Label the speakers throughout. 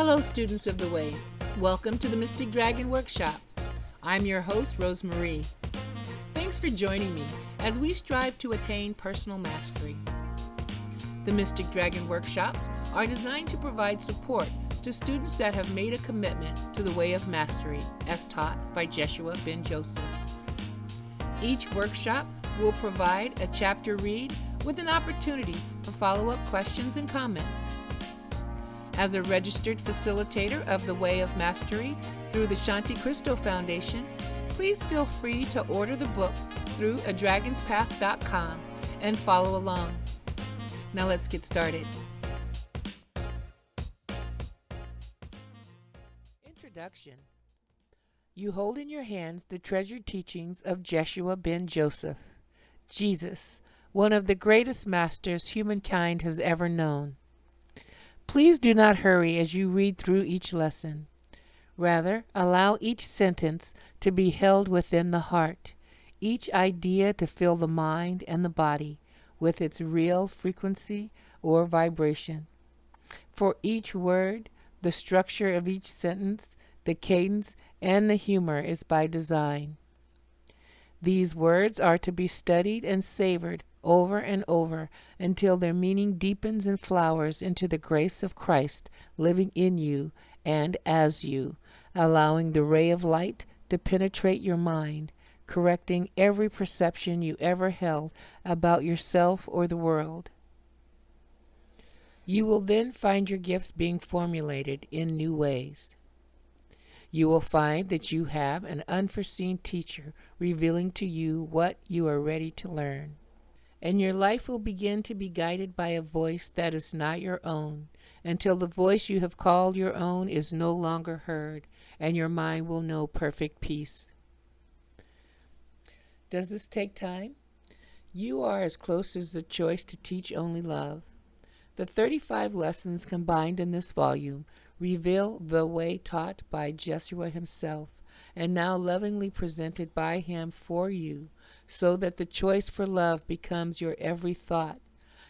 Speaker 1: Hello, students of the Way. Welcome to the Mystic Dragon Workshop. I'm your host, Rosemarie. Thanks for joining me as we strive to attain personal mastery. The Mystic Dragon Workshops are designed to provide support to students that have made a commitment to the way of mastery, as taught by Jeshua ben Joseph. Each workshop will provide a chapter read with an opportunity for follow-up questions and comments. As a registered facilitator of the Way of Mastery through the Shanti Cristo Foundation, please feel free to order the book through adragonspath.com and follow along. Now let's get started. Introduction. You hold in your hands the treasured teachings of Jeshua ben Joseph, Jesus, one of the greatest masters humankind has ever known. Please do not hurry as you read through each lesson. Rather, allow each sentence to be held within the heart, each idea to fill the mind and the body with its real frequency or vibration. For each word, the structure of each sentence, the cadence, and the humor is by design. These words are to be studied and savored over and over until their meaning deepens and flowers into the grace of Christ living in you and as you, allowing the ray of light to penetrate your mind, correcting every perception you ever held about yourself or the world. You will then find your gifts being formulated in new ways. You will find that you have an unforeseen teacher revealing to you what you are ready to learn. And your life will begin to be guided by a voice that is not your own, until the voice you have called your own is no longer heard, and your mind will know perfect peace. Does this take time? You are as close as the choice to teach only love. The 35 lessons combined in this volume reveal the way taught by Jeshua himself, and now lovingly presented by him for you, so that the choice for love becomes your every thought,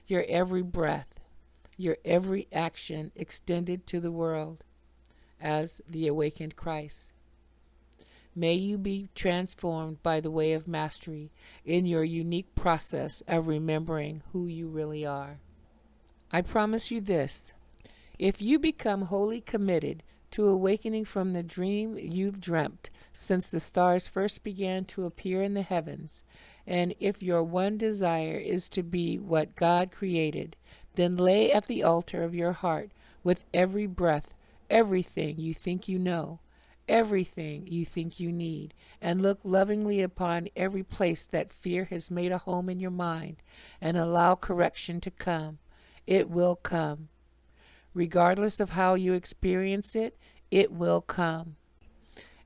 Speaker 1: your every breath, your every action extended to the world as the awakened Christ. May you be transformed by the way of mastery in your unique process of remembering who you really are. I promise you this: if you become wholly committed to awakening from the dream you've dreamt since the stars first began to appear in the heavens, and if your one desire is to be what God created, then lay at the altar of your heart with every breath everything you think you know, everything you think you need, and look lovingly upon every place that fear has made a home in your mind, and allow correction to come. It will come. Regardless of how you experience it, it will come.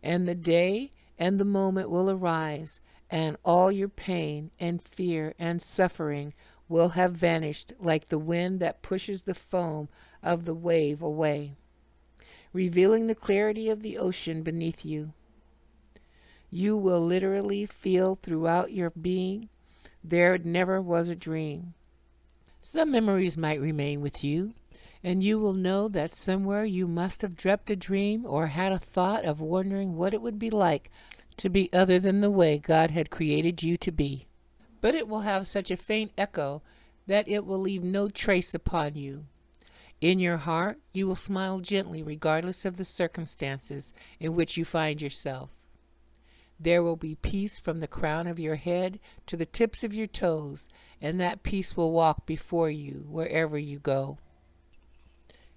Speaker 1: And the day and the moment will arise, and all your pain and fear and suffering will have vanished like the wind that pushes the foam of the wave away, revealing the clarity of the ocean beneath you. You will literally feel throughout your being there never was a dream. Some memories might remain with you, and you will know that somewhere you must have dreamt a dream or had a thought of wondering what it would be like to be other than the way God had created you to be. But it will have such a faint echo that it will leave no trace upon you. In your heart, you will smile gently regardless of the circumstances in which you find yourself. There will be peace from the crown of your head to the tips of your toes, and that peace will walk before you wherever you go.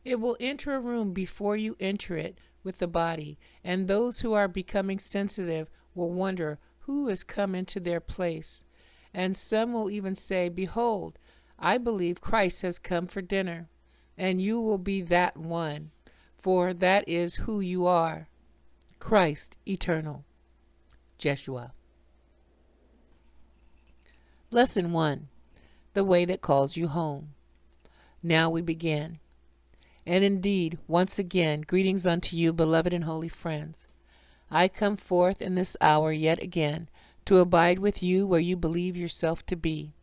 Speaker 1: It will enter a room before you enter it with the body, and those who are becoming sensitive will wonder who has come into their place. And some will even say, "Behold, I believe Christ has come for dinner." And you will be that one, for that is who you are, Christ eternal. Jeshua. Lesson 1. The Way That Calls You Home. Now we begin. And indeed, once again, greetings unto you, beloved and holy friends. I come forth in this hour yet again to abide with you where you believe yourself to be.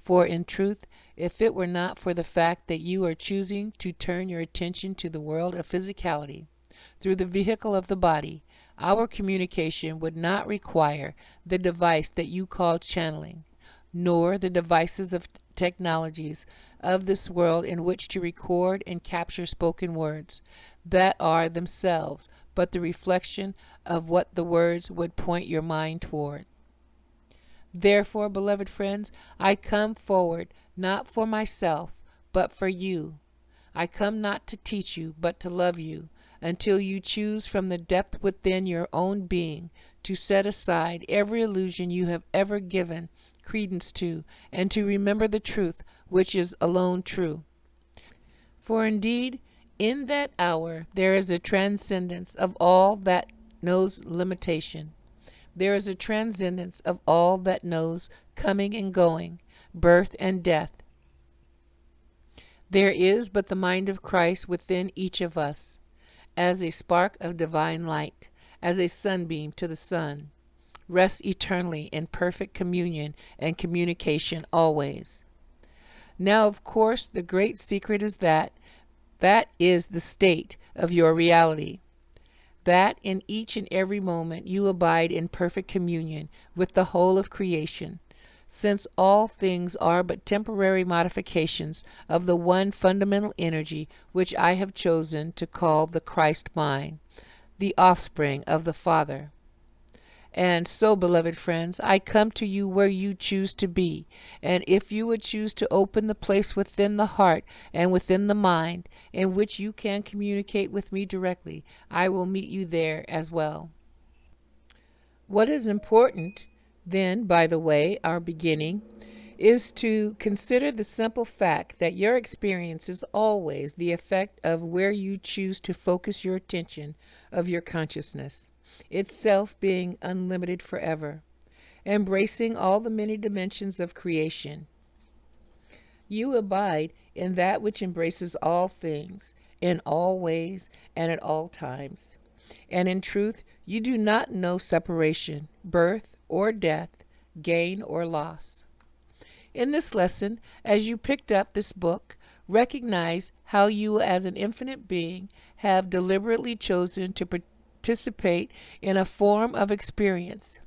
Speaker 1: For in truth, if it were not for the fact that you are choosing to turn your attention to the world of physicality through the vehicle of the body, our communication would not require the device that you call channeling, nor the devices of technologies of this world in which to record and capture spoken words that are themselves but the reflection of what the words would point your mind toward. Therefore, beloved friends, I come forward not for myself, but for you. I come not to teach you, but to love you, until you choose from the depth within your own being to set aside every illusion you have ever given credence to, and to remember the truth which is alone true. For indeed, in that hour there is a transcendence of all that knows limitation. There is a transcendence of all that knows coming and going, birth and death. There is but the mind of Christ within each of us, as a spark of divine light, as a sunbeam to the sun, rests eternally in perfect communion and communication always. Now, of course, the great secret is that is the state of your reality, that in each and every moment you abide in perfect communion with the whole of creation, since all things are but temporary modifications of the one fundamental energy which I have chosen to call the Christ mind, the offspring of the Father. And so, beloved friends, I come to you where you choose to be, and if you would choose to open the place within the heart and within the mind in which you can communicate with me directly, I will meet you there as well. What is important, then, by the way, our beginning, is to consider the simple fact that your experience is always the effect of where you choose to focus your attention of your consciousness, itself being unlimited forever, embracing all the many dimensions of creation. You abide in that which embraces all things, in all ways and at all times. And in truth, you do not know separation, birth or death, gain or loss. In this lesson, as you picked up this book, recognize how you as an infinite being have deliberately chosen to participate in a form of experience.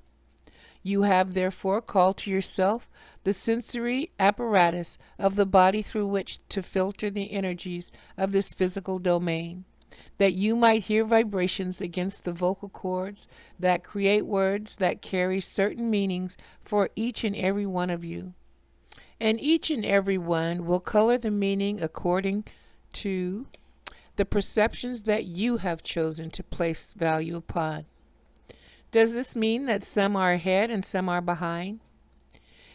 Speaker 1: You have therefore called to yourself the sensory apparatus of the body through which to filter the energies of this physical domain, that you might hear vibrations against the vocal cords that create words that carry certain meanings for each and every one of you. And each and every one will color the meaning according to the perceptions that you have chosen to place value upon. Does this mean that some are ahead and some are behind?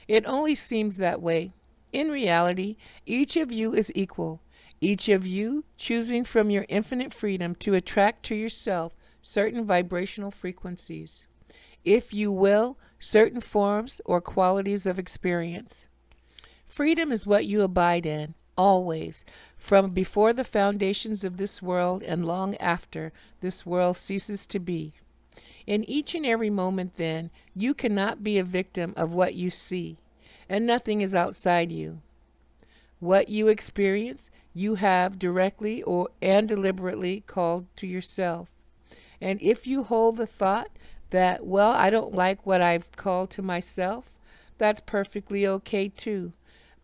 Speaker 1: It only seems that way. In reality, each of you is equal, each of you choosing from your infinite freedom to attract to yourself certain vibrational frequencies, if you will, certain forms or qualities of experience. Freedom is what you abide in, always, from before the foundations of this world and long after this world ceases to be. In each and every moment, then, you cannot be a victim of what you see, and nothing is outside you. What you experience, you have directly and deliberately called to yourself. And if you hold the thought that, well, I don't like what I've called to myself, that's perfectly okay too.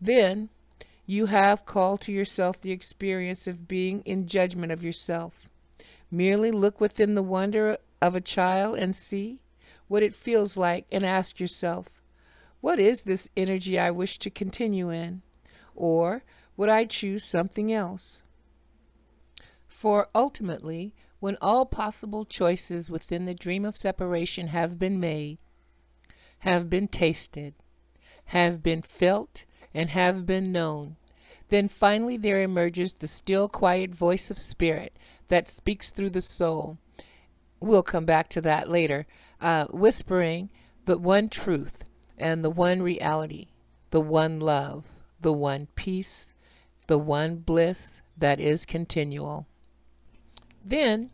Speaker 1: Then you have called to yourself the experience of being in judgment of yourself. Merely look within the wonder of a child and see what it feels like and ask yourself, what is this energy I wish to continue in? Or would I choose something else? For ultimately, when all possible choices within the dream of separation have been made, have been tasted, have been felt, and have been known, then finally there emerges the still quiet voice of spirit that speaks through the soul. We'll come back to that later, whispering the one truth and the one reality, the one love, the one peace, the one bliss that is continual. Then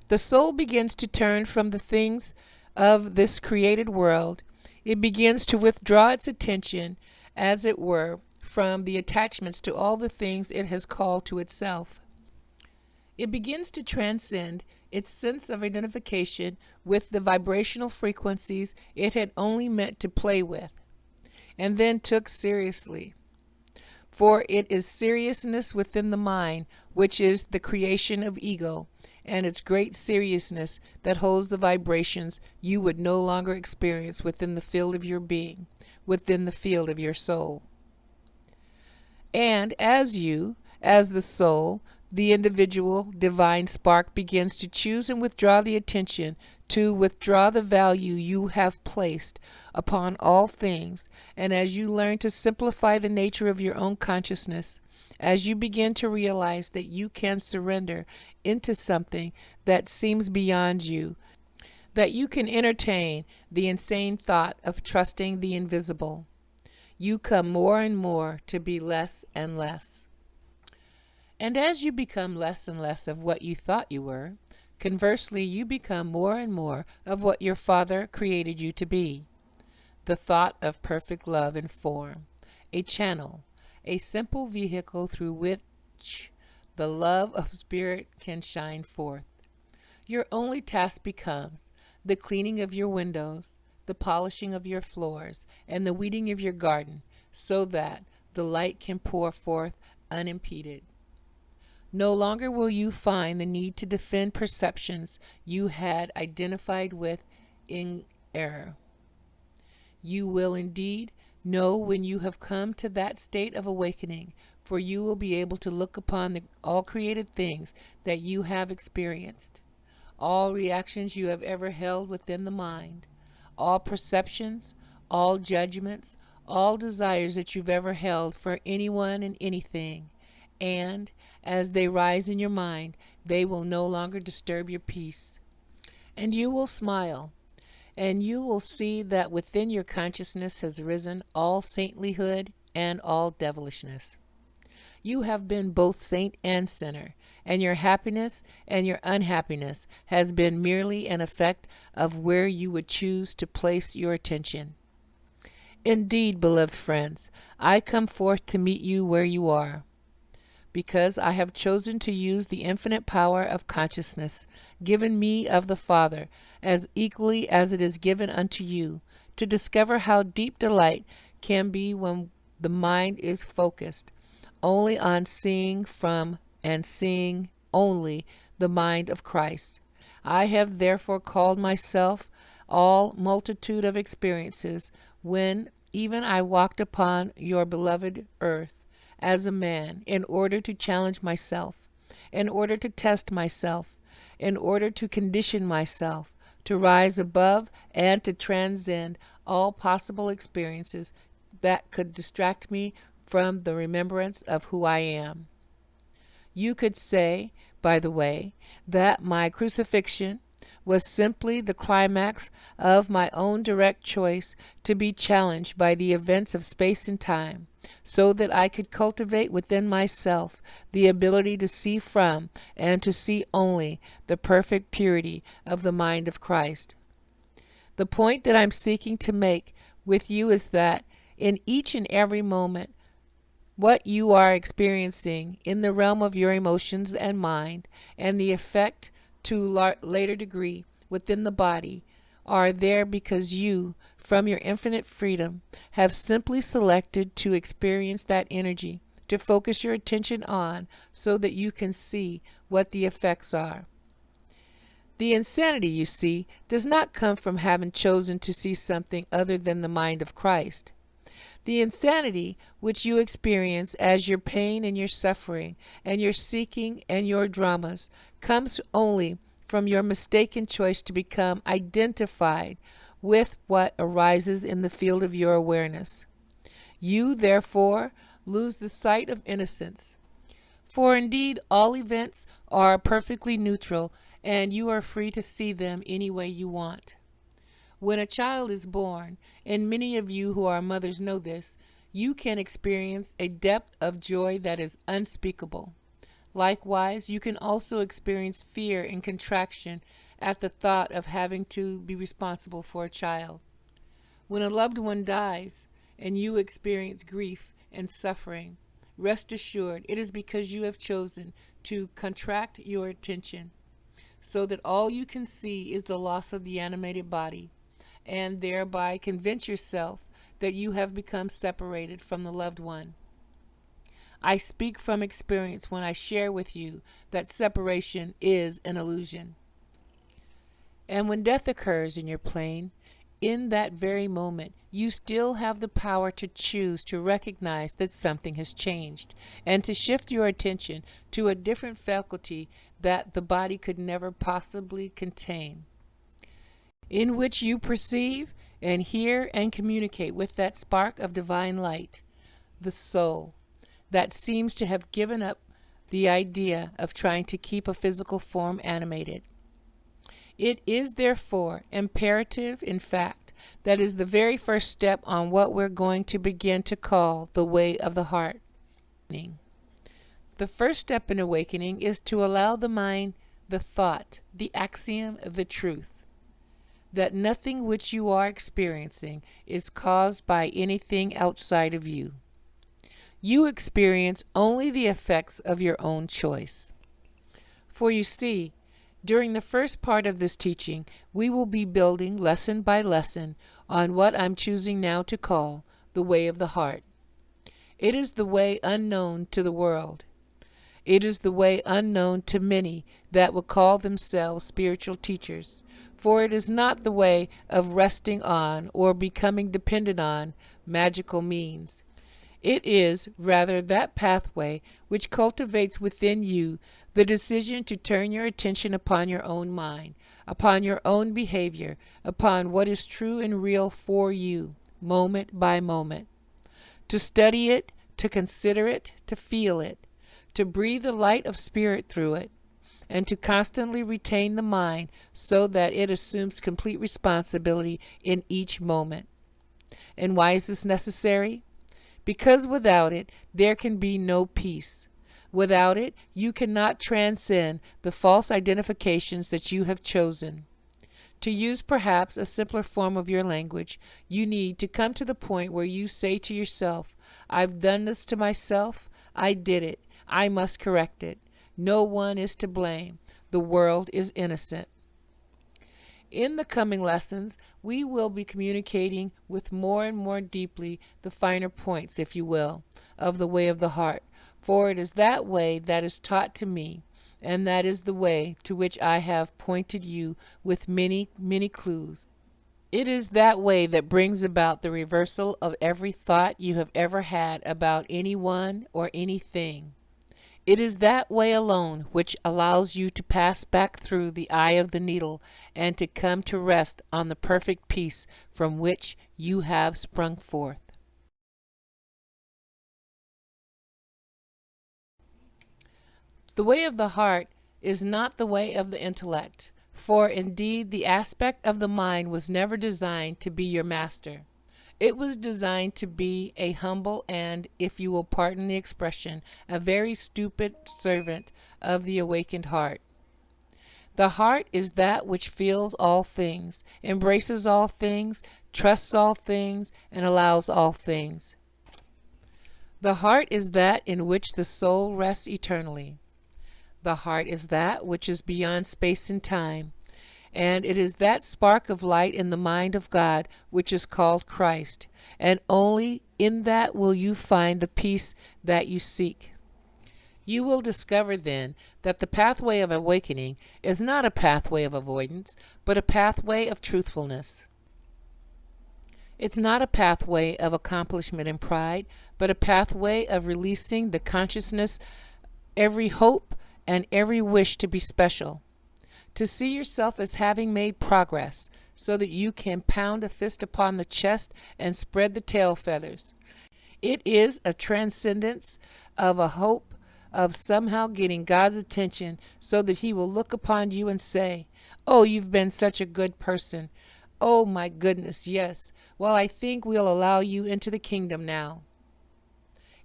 Speaker 1: the soul begins to turn from the things of this created world. It begins to withdraw its attention as it were, from the attachments to all the things it has called to itself. It begins to transcend its sense of identification with the vibrational frequencies it had only meant to play with, and then took seriously. For it is seriousness within the mind which is the creation of ego, and its great seriousness that holds the vibrations you would no longer experience within the field of your being, within the field of your soul. And as the soul, the individual divine spark begins to choose and withdraw the attention, to withdraw the value you have placed upon all things, and as you learn to simplify the nature of your own consciousness, as you begin to realize that you can surrender into something that seems beyond you, that you can entertain the insane thought of trusting the invisible, you come more and more to be less and less. And as you become less and less of what you thought you were, conversely, you become more and more of what your Father created you to be. The thought of perfect love and form, a channel, a simple vehicle through which the love of Spirit can shine forth. Your only task becomes the cleaning of your windows, the polishing of your floors, and the weeding of your garden, so that the light can pour forth unimpeded. No longer will you find the need to defend perceptions you had identified with in error. You will indeed know when you have come to that state of awakening, for you will be able to look upon all created things that you have experienced, all reactions you have ever held within the mind, all perceptions, all judgments, all desires that you've ever held for anyone and anything, and as they rise in your mind, they will no longer disturb your peace. And you will smile, and you will see that within your consciousness has risen all saintlyhood and all devilishness. You have been both saint and sinner, and your happiness and your unhappiness has been merely an effect of where you would choose to place your attention. Indeed, beloved friends, I come forth to meet you where you are, because I have chosen to use the infinite power of consciousness given me of the Father, as equally as it is given unto you, to discover how deep delight can be when the mind is focused only on seeing from and seeing only the mind of Christ. I have therefore called myself all multitude of experiences when even I walked upon your beloved earth as a man, in order to challenge myself, in order to test myself, in order to condition myself, to rise above and to transcend all possible experiences that could distract me from the remembrance of who I am. You could say, by the way, that my crucifixion was simply the climax of my own direct choice to be challenged by the events of space and time, so that I could cultivate within myself the ability to see from and to see only the perfect purity of the mind of Christ. The point that I'm seeking to make with you is that in each and every moment, what you are experiencing in the realm of your emotions and mind, and the effect to later degree within the body, are there because you, from your infinite freedom, have simply selected to experience that energy, to focus your attention on, so that you can see what the effects are. The insanity, you see, does not come from having chosen to see something other than the mind of Christ. The insanity which you experience as your pain and your suffering and your seeking and your dramas comes only from your mistaken choice to become identified with what arises in the field of your awareness. You, therefore, lose the sight of innocence. For indeed all events are perfectly neutral, and you are free to see them any way you want. When a child is born, and many of you who are mothers know this, you can experience a depth of joy that is unspeakable. Likewise, you can also experience fear and contraction at the thought of having to be responsible for a child. When a loved one dies, and you experience grief and suffering, rest assured it is because you have chosen to contract your attention so that all you can see is the loss of the animated body, and thereby convince yourself that you have become separated from the loved one. I speak from experience when I share with you that separation is an illusion. And when death occurs in your plane, in that very moment, you still have the power to choose to recognize that something has changed and to shift your attention to a different faculty that the body could never possibly contain, in which you perceive and hear and communicate with that spark of divine light, the soul, that seems to have given up the idea of trying to keep a physical form animated. It is therefore imperative, in fact, that is the very first step on what we're going to begin to call the way of the heart. The first step in awakening is to allow the mind, the thought, the axiom of the truth, that nothing which you are experiencing is caused by anything outside of you. You experience only the effects of your own choice. For you see, during the first part of this teaching, we will be building lesson by lesson on what I'm choosing now to call the way of the heart. It is the way unknown to the world. It is the way unknown to many that will call themselves spiritual teachers, for it is not the way of resting on or becoming dependent on magical means. It is rather that pathway which cultivates within you the decision to turn your attention upon your own mind, upon your own behavior, upon what is true and real for you, moment by moment. To study it, to consider it, to feel it, to breathe the light of spirit through it, and to constantly retain the mind so that it assumes complete responsibility in each moment. And why is this necessary? Because without it, there can be no peace. Without it, you cannot transcend the false identifications that you have chosen. To use perhaps a simpler form of your language, you need to come to the point where you say to yourself, I've done this to myself, I did it, I must correct it. No one is to blame. The world is innocent. In the coming lessons, we will be communicating with more and more deeply the finer points, if you will, of the way of the heart, for it is that way that is taught to me, and that is the way to which I have pointed you with many, many clues. It is that way that brings about the reversal of every thought you have ever had about anyone or anything. It is that way alone which allows you to pass back through the eye of the needle and to come to rest on the perfect peace from which you have sprung forth. The way of the heart is not the way of the intellect, for indeed the aspect of the mind was never designed to be your master. It was designed to be a humble and, if you will pardon the expression, a very stupid servant of the awakened heart. The heart is that which feels all things, embraces all things, trusts all things, and allows all things. The heart is that in which the soul rests eternally. The heart is that which is beyond space and time, and it is that spark of light in the mind of God which is called Christ, and only in that will you find the peace that you seek. You will discover then that the pathway of awakening is not a pathway of avoidance, but a pathway of truthfulness. It's not a pathway of accomplishment and pride, but a pathway of releasing the consciousness, every hope, and every wish to be special. To see yourself as having made progress, so that you can pound a fist upon the chest and spread the tail feathers. It is a transcendence of a hope of somehow getting God's attention so that he will look upon you and say, oh, you've been such a good person. Oh, my goodness, yes. Well, I think we'll allow you into the kingdom now.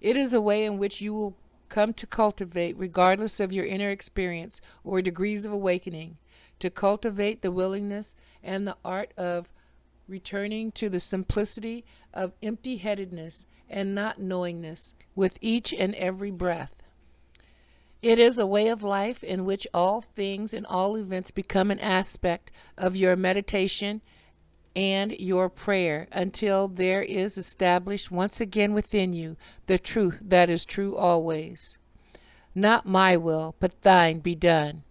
Speaker 1: It is a way in which you will come to cultivate, regardless of your inner experience or degrees of awakening, to cultivate the willingness and the art of returning to the simplicity of empty-headedness and not knowingness with each and every breath. It is a way of life in which all things and all events become an aspect of your meditation and your prayer until there is established once again within you the truth that is true always. Not my will, but thine be done.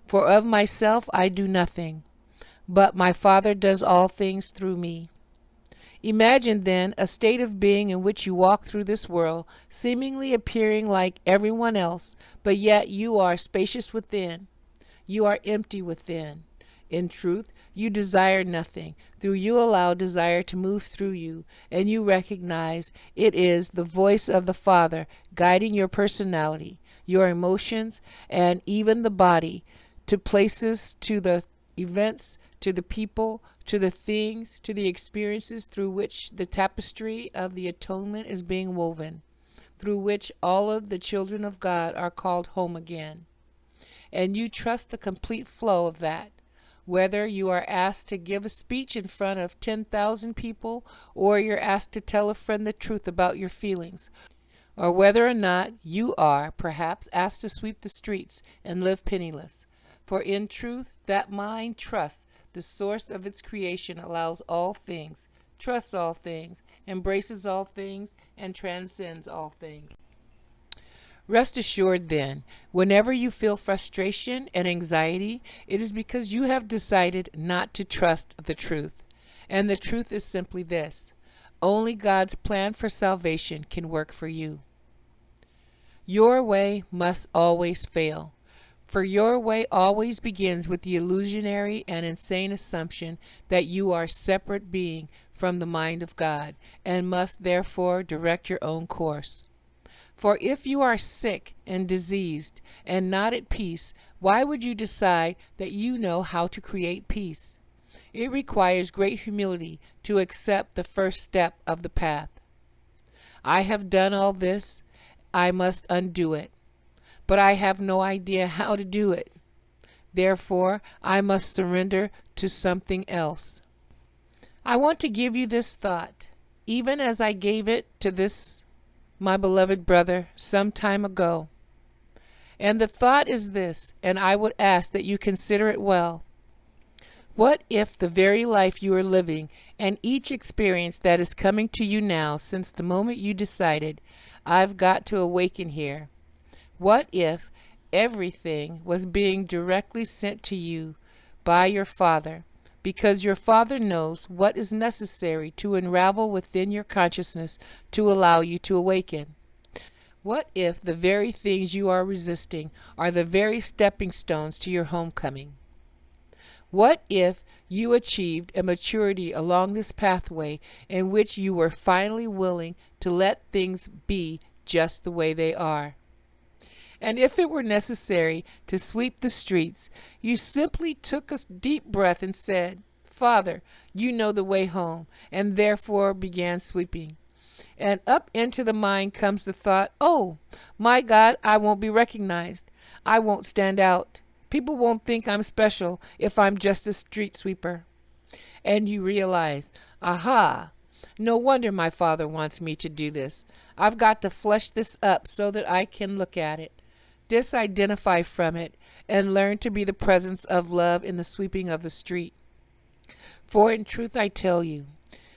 Speaker 1: For of myself I do nothing, but my Father does all things through me. Imagine, then, a state of being in which you walk through this world, seemingly appearing like everyone else, but yet you are spacious within. You are empty within. In truth, you desire nothing. Through you allow desire to move through you, and you recognize it is the voice of the Father guiding your personality, your emotions, and even the body to places, to the events, to the people, to the things, to the experiences through which the tapestry of the atonement is being woven, through which all of the children of God are called home again. And you trust the complete flow of that, whether you are asked to give a speech in front of 10,000 people, or you're asked to tell a friend the truth about your feelings, or whether or not you are, perhaps, asked to sweep the streets and live penniless. For in truth, that mind trusts the source of its creation, allows all things, trusts all things, embraces all things, and transcends all things. Rest assured, then, whenever you feel frustration and anxiety, it is because you have decided not to trust the truth. And the truth is simply this: only God's plan for salvation can work for you. Your way must always fail. For your way always begins with the illusionary and insane assumption that you are a separate being from the mind of God, and must therefore direct your own course. For if you are sick and diseased and not at peace, why would you decide that you know how to create peace? It requires great humility to accept the first step of the path. I have done all this, I must undo it. But I have no idea how to do it. Therefore, I must surrender to something else. I want to give you this thought, even as I gave it to this, my beloved brother, some time ago. And the thought is this, and I would ask that you consider it well. What if the very life you are living, and each experience that is coming to you now since the moment you decided, I've got to awaken here, what if everything was being directly sent to you by your Father, because your Father knows what is necessary to unravel within your consciousness to allow you to awaken? What if the very things you are resisting are the very stepping stones to your homecoming? What if you achieved a maturity along this pathway in which you were finally willing to let things be just the way they are? And if it were necessary to sweep the streets, you simply took a deep breath and said, Father, you know the way home, and therefore began sweeping. And up into the mind comes the thought, oh, my God, I won't be recognized. I won't stand out. People won't think I'm special if I'm just a street sweeper. And you realize, aha, no wonder my Father wants me to do this. I've got to flesh this up so that I can look at it, disidentify from it, and learn to be the presence of love in the sweeping of the street. For in truth I tell you,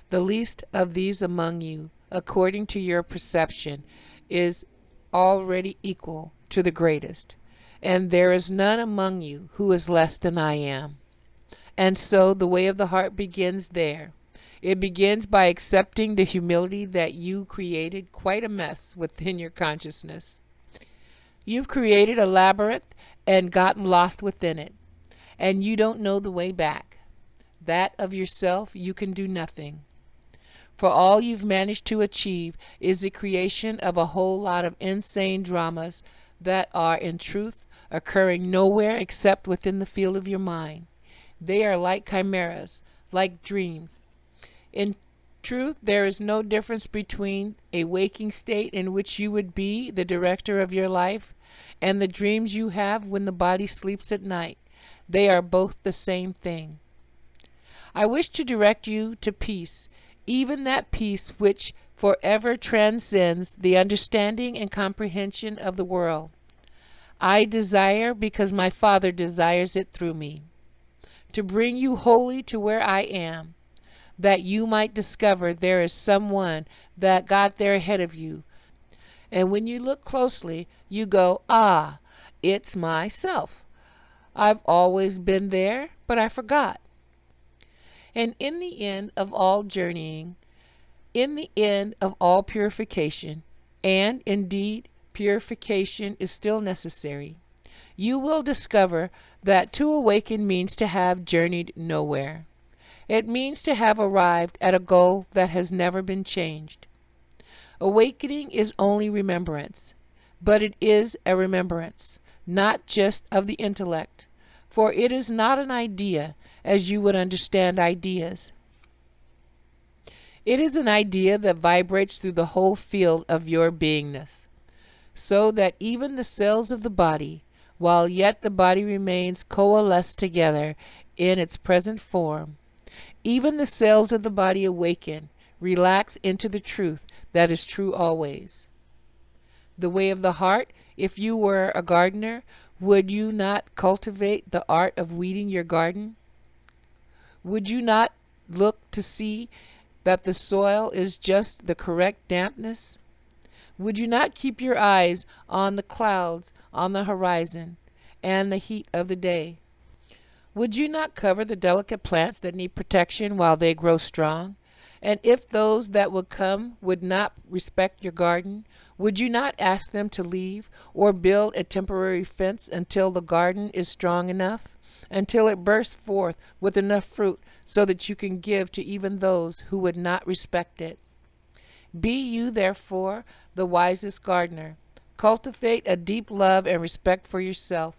Speaker 1: the least of these among you, according to your perception, is already equal to the greatest, and there is none among you who is less than I am. And so the way of the heart begins there. It begins by accepting the humility that you created quite a mess within your consciousness. You've created a labyrinth and gotten lost within it, and you don't know the way back. That of yourself you can do nothing. For all you've managed to achieve is the creation of a whole lot of insane dramas that are in truth occurring nowhere except within the field of your mind. They are like chimeras, like dreams. In truth, there is no difference between a waking state in which you would be the director of your life and the dreams you have when the body sleeps at night. They are both the same thing. I wish to direct you to peace, even that peace which forever transcends the understanding and comprehension of the world. I desire, because my Father desires it through me, to bring you wholly to where I am, that you might discover there is someone that got there ahead of you. And when you look closely, you go, ah, it's myself. I've always been there, but I forgot. And in the end of all journeying, in the end of all purification, and indeed purification is still necessary, you will discover that to awaken means to have journeyed nowhere. It means to have arrived at a goal that has never been changed. Awakening is only remembrance, but it is a remembrance, not just of the intellect, for it is not an idea as you would understand ideas. It is an idea that vibrates through the whole field of your beingness, so that even the cells of the body, while yet the body remains coalesced together in its present form, even the cells of the body awaken, relax into the truth that is true always. The way of the heart, if you were a gardener, would you not cultivate the art of weeding your garden? Would you not look to see that the soil is just the correct dampness? Would you not keep your eyes on the clouds on the horizon and the heat of the day? Would you not cover the delicate plants that need protection while they grow strong? And if those that would come would not respect your garden, would you not ask them to leave or build a temporary fence until the garden is strong enough, until it bursts forth with enough fruit so that you can give to even those who would not respect it? Be you, therefore, the wisest gardener. Cultivate a deep love and respect for yourself,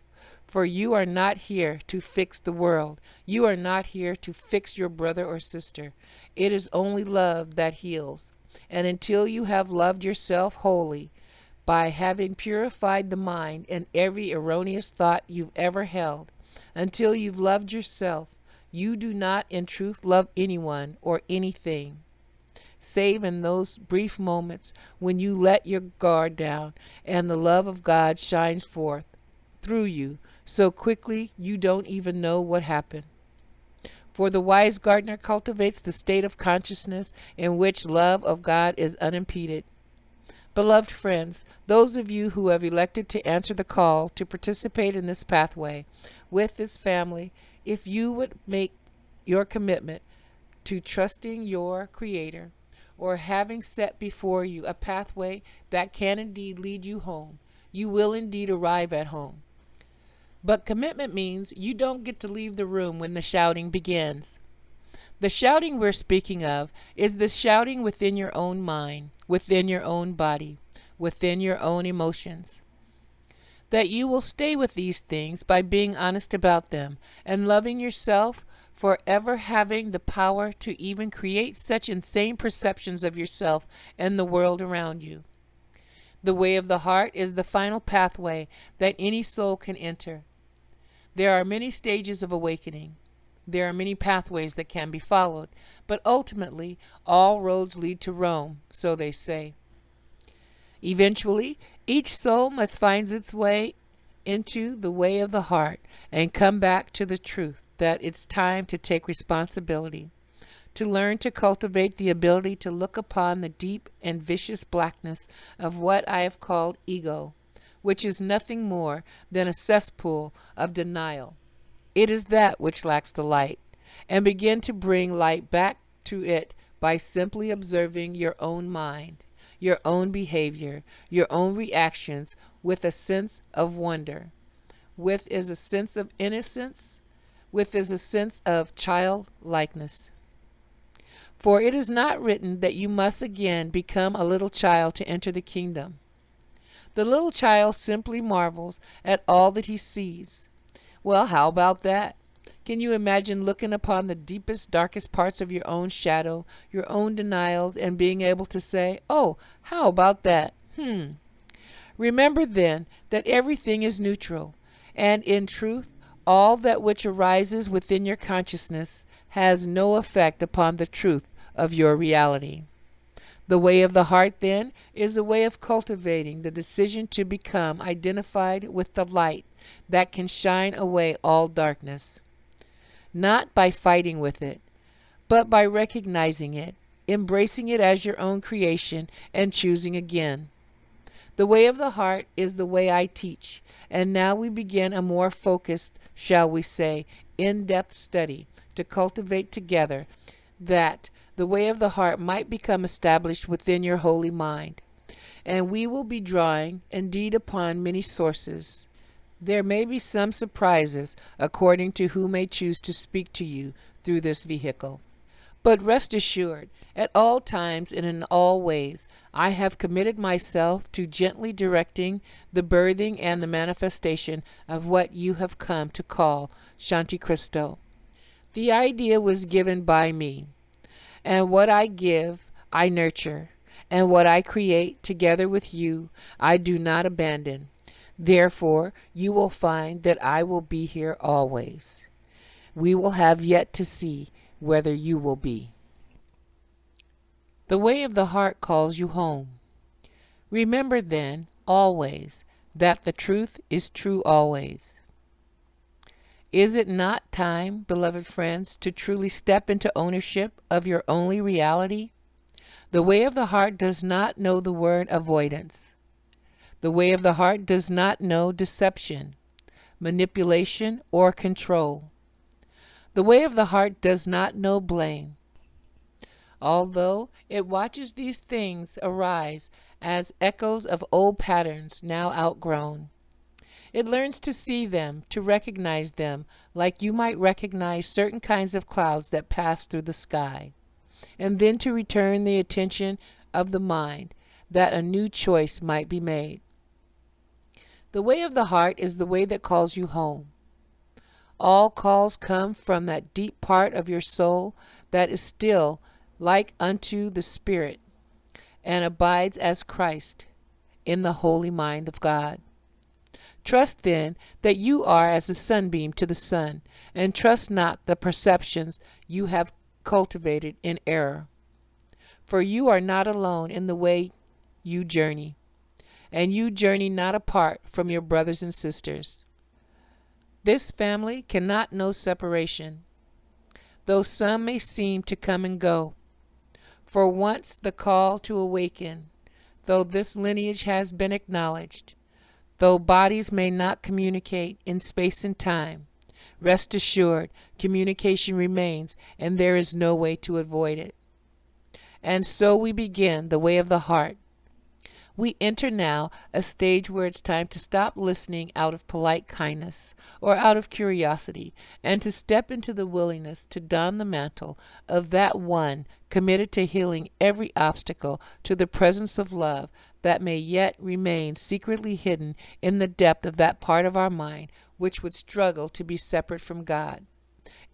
Speaker 1: for you are not here to fix the world. You are not here to fix your brother or sister. It is only love that heals. And until you have loved yourself wholly, by having purified the mind and every erroneous thought you've ever held, until you've loved yourself, you do not in truth love anyone or anything, save in those brief moments when you let your guard down and the love of God shines forth through you so quickly you don't even know what happened. For the wise gardener cultivates the state of consciousness in which love of God is unimpeded. Beloved friends, those of you who have elected to answer the call to participate in this pathway with this family, if you would make your commitment to trusting your Creator, or having set before you a pathway that can indeed lead you home, you will indeed arrive at home. But commitment means you don't get to leave the room when the shouting begins. The shouting we're speaking of is the shouting within your own mind, within your own body, within your own emotions. That you will stay with these things by being honest about them and loving yourself for ever having the power to even create such insane perceptions of yourself and the world around you. The way of the heart is the final pathway that any soul can enter. There are many stages of awakening. There are many pathways that can be followed, but ultimately all roads lead to Rome, so they say. Eventually, each soul must find its way into the way of the heart and come back to the truth that it's time to take responsibility, to learn to cultivate the ability to look upon the deep and vicious blackness of what I have called ego, which is nothing more than a cesspool of denial. It is that which lacks the light, and begin to bring light back to it by simply observing your own mind, your own behavior, your own reactions with a sense of wonder, with is a sense of innocence, with is a sense of childlikeness. For it is not written that you must again become a little child to enter the kingdom. The little child simply marvels at all that he sees. Well, how about that? Can you imagine looking upon the deepest, darkest parts of your own shadow, your own denials, and being able to say, oh, how about that? Remember then that everything is neutral, and in truth, all that which arises within your consciousness has no effect upon the truth of your reality. The way of the heart, then, is a way of cultivating the decision to become identified with the light that can shine away all darkness, not by fighting with it, but by recognizing it, embracing it as your own creation, and choosing again. The way of the heart is the way I teach, and now we begin a more focused, shall we say, in-depth study to cultivate together that the way of the heart might become established within your holy mind. And we will be drawing, indeed, upon many sources. There may be some surprises according to who may choose to speak to you through this vehicle. But rest assured, at all times and in all ways, I have committed myself to gently directing the birthing and the manifestation of what you have come to call Shanti Christo. The idea was given by me, and what I give, I nurture, and what I create together with you, I do not abandon. Therefore, you will find that I will be here always. We will have yet to see whether you will be. The way of the heart calls you home. Remember then, always, that the truth is true always. Is it not time, beloved friends, to truly step into ownership of your only reality? The way of the heart does not know the word avoidance. The way of the heart does not know deception, manipulation, or control. The way of the heart does not know blame, although it watches these things arise as echoes of old patterns now outgrown. It learns to see them, to recognize them, like you might recognize certain kinds of clouds that pass through the sky, and then to return the attention of the mind that a new choice might be made. The way of the heart is the way that calls you home. All calls come from that deep part of your soul that is still like unto the Spirit, and abides as Christ in the holy mind of God. Trust then that you are as a sunbeam to the sun, and trust not the perceptions you have cultivated in error. For you are not alone in the way you journey, and you journey not apart from your brothers and sisters. This family cannot know separation, though some may seem to come and go. For once the call to awaken, though this lineage has been acknowledged, though bodies may not communicate in space and time, rest assured communication remains, and there is no way to avoid it. And so we begin the way of the heart. We enter now a stage where it's time to stop listening out of polite kindness or out of curiosity, and to step into the willingness to don the mantle of that one committed to healing every obstacle to the presence of love that may yet remain secretly hidden in the depth of that part of our mind which would struggle to be separate from God,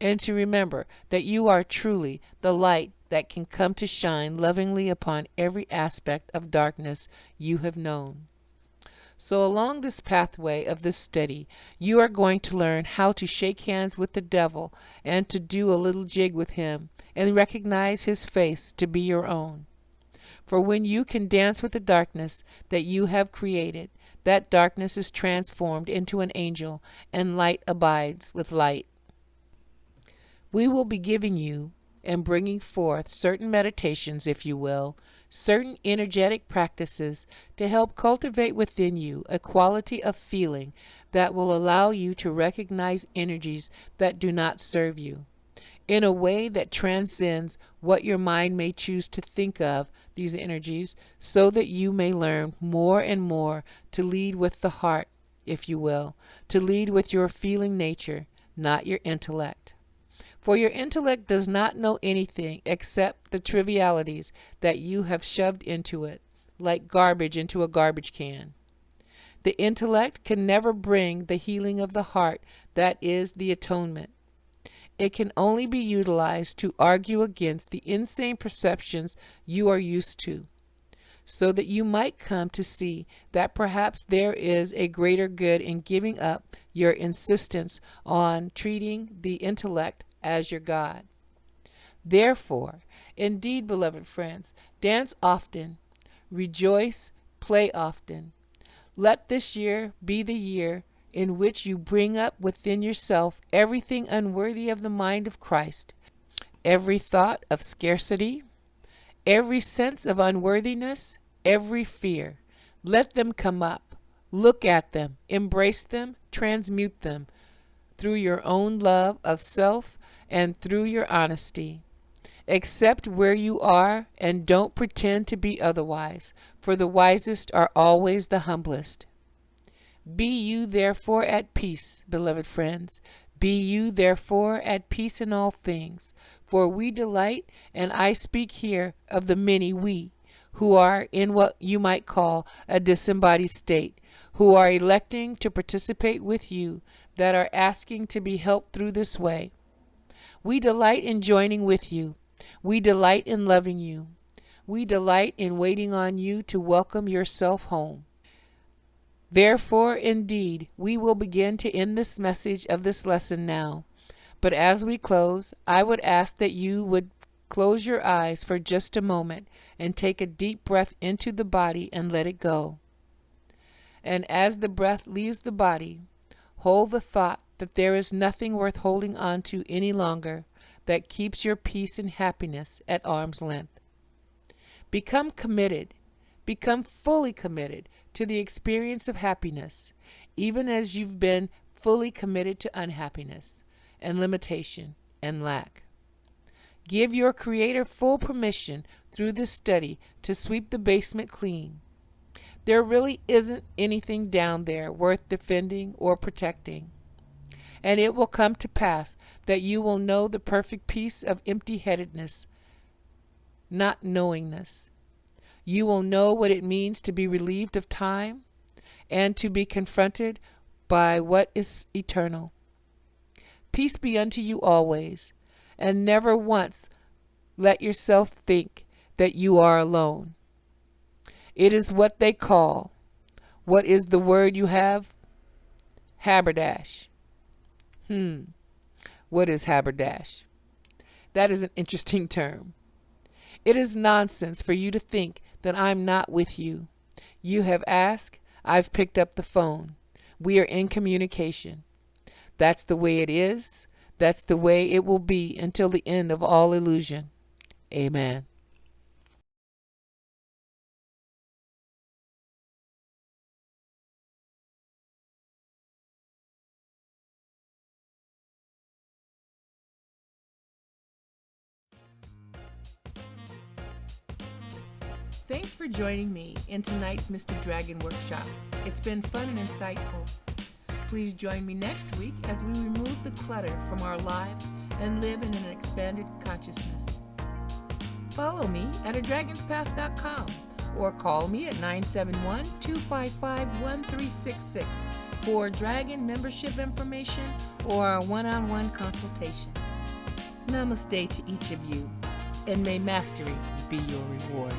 Speaker 1: and to remember that you are truly the light that can come to shine lovingly upon every aspect of darkness you have known. So along this pathway of this study, you are going to learn how to shake hands with the devil and to do a little jig with him and recognize his face to be your own. For when you can dance with the darkness that you have created, that darkness is transformed into an angel, and light abides with light. We will be giving you and bringing forth certain meditations, if you will, certain energetic practices to help cultivate within you a quality of feeling that will allow you to recognize energies that do not serve you, in a way that transcends what your mind may choose to think of these energies, so that you may learn more and more to lead with the heart, if you will, to lead with your feeling nature, not your intellect. For your intellect does not know anything except the trivialities that you have shoved into it, like garbage into a garbage can. The intellect can never bring the healing of the heart that is the atonement. It can only be utilized to argue against the insane perceptions you are used to, so that you might come to see that perhaps there is a greater good in giving up your insistence on treating the intellect as your God. Therefore, indeed, beloved friends, dance often, rejoice, play often. Let this year be the year in which you bring up within yourself everything unworthy of the mind of Christ, every thought of scarcity, every sense of unworthiness, every fear. Let them come up. Look at them, embrace them, transmute them through your own love of self and through your honesty. Accept where you are and don't pretend to be otherwise, for the wisest are always the humblest. Be you therefore at peace, beloved friends. Be you therefore at peace in all things. For we delight, and I speak here of the many we, who are in what you might call a disembodied state, who are electing to participate with you, that are asking to be helped through this way. We delight in joining with you. We delight in loving you. We delight in waiting on you to welcome yourself home. Therefore, indeed, we will begin to end this message of this lesson now. But as we close, I would ask that you would close your eyes for just a moment and take a deep breath into the body and let it go. And as the breath leaves the body, hold the thought that there is nothing worth holding on to any longer that keeps your peace and happiness at arm's length. Become committed, become fully committed to the experience of happiness, even as you've been fully committed to unhappiness and limitation and lack. Give your Creator full permission through this study to sweep the basement clean. There really isn't anything down there worth defending or protecting. And it will come to pass that you will know the perfect peace of empty-headedness, not knowingness. You will know what it means to be relieved of time and to be confronted by what is eternal. Peace be unto you always, and never once let yourself think that you are alone. It is what they call, what is the word you have? Haberdash. What is haberdash? That is an interesting term. It is nonsense for you to think that I'm not with you. You have asked, I've picked up the phone. We are in communication. That's the way it is. That's the way it will be until the end of all illusion. Amen. Thanks for joining me in tonight's Mystic Dragon Workshop. It's been fun and insightful. Please join me next week as we remove the clutter from our lives and live in an expanded consciousness. Follow me at adragonspath.com or call me at 971-255-1366 for dragon membership information or a one-on-one consultation. Namaste to each of you, and may mastery be your reward.